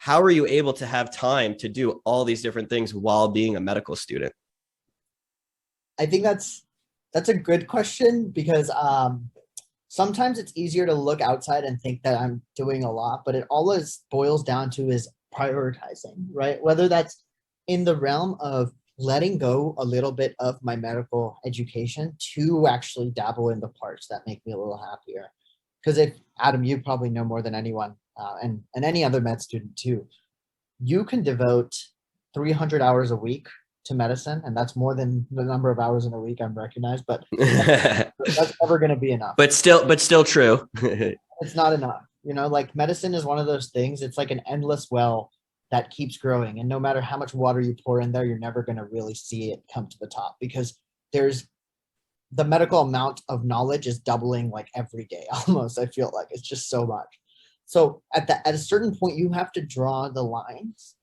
how are you able to have time to do all these different things while being a medical student? I think that's a good question because sometimes it's easier to look outside and think that I'm doing a lot, but it always boils down to is prioritizing, right? Whether that's in the realm of letting go a little bit of my medical education to actually dabble in the parts that make me a little happier. Because if Adam, you probably know more than anyone, and any other med student too, you can devote 300 hours a week to medicine, and that's more than the number of hours in a week I'm recognized, but that's never going to be enough. But still true. It's not enough. You know, like medicine is one of those things. It's like an endless well that keeps growing. And no matter how much water you pour in there, you're never going to really see it come to the top because there's the medical amount of knowledge is doubling like every day almost. I feel like it's just so much. So at a certain point, you have to draw the lines.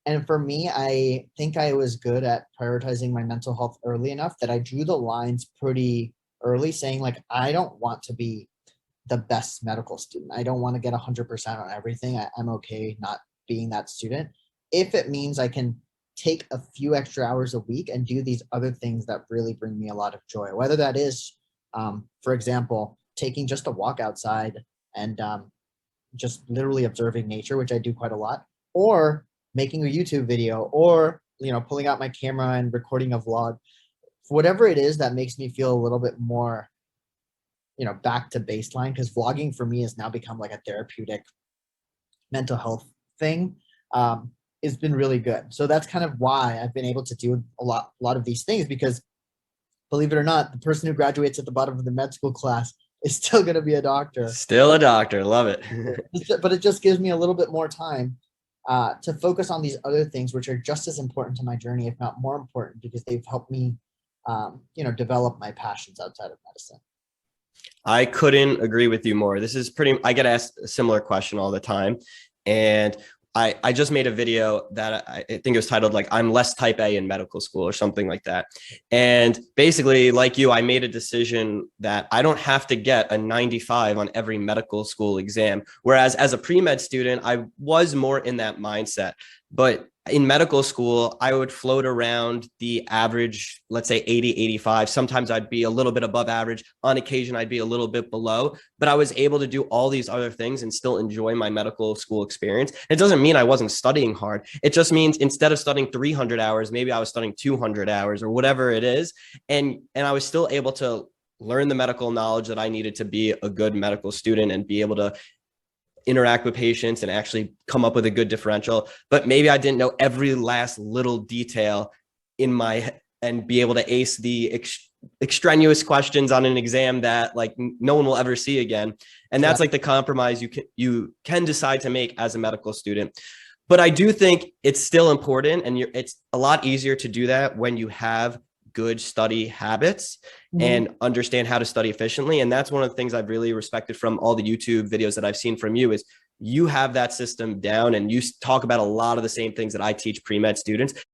And for me, I think I was good at prioritizing my mental health early enough that I drew the lines pretty early, saying like, I don't want to be the best medical student. I don't want to get 100% on everything. I'm okay not being that student. If it means I can take a few extra hours a week and do these other things that really bring me a lot of joy, whether that is, for example, taking just a walk outside and just literally observing nature, which I do quite a lot, or making a YouTube video, or pulling out my camera and recording a vlog. Whatever it is that makes me feel a little bit more back to baseline, because vlogging for me has now become like a therapeutic mental health thing. It's been really good. So that's kind of why I've been able to do a lot of these things, because believe it or not, the person who graduates at the bottom of the med school class is still going to be a doctor. Still a doctor. Love it. But it just gives me a little bit more time to focus on these other things, which are just as important to my journey, if not more important, because they've helped me, develop my passions outside of medicine. I couldn't agree with you more. I get asked a similar question all the time. And I just made a video that I think it was titled like, I'm less type A in medical school or something like that. And basically, like you, I made a decision that I don't have to get a 95 on every medical school exam. Whereas as a pre-med student, I was more in that mindset. But in medical school, I would float around the average, let's say 80, 85. Sometimes I'd be a little bit above average. On occasion, I'd be a little bit below, but I was able to do all these other things and still enjoy my medical school experience. It doesn't mean I wasn't studying hard. It just means instead of studying 300 hours, maybe I was studying 200 hours or whatever it is. And I was still able to learn the medical knowledge that I needed to be a good medical student and be able to interact with patients and actually come up with a good differential. But maybe I didn't know every last little detail and be able to ace the extraneous questions on an exam that like no one will ever see again. And that's like the compromise you can decide to make as a medical student. But I do think it's still important, and it's a lot easier to do that when you have good study habits and understand how to study efficiently. And that's one of the things I've really respected from all the YouTube videos that I've seen from you is you have that system down and you talk about a lot of the same things that I teach pre-med students.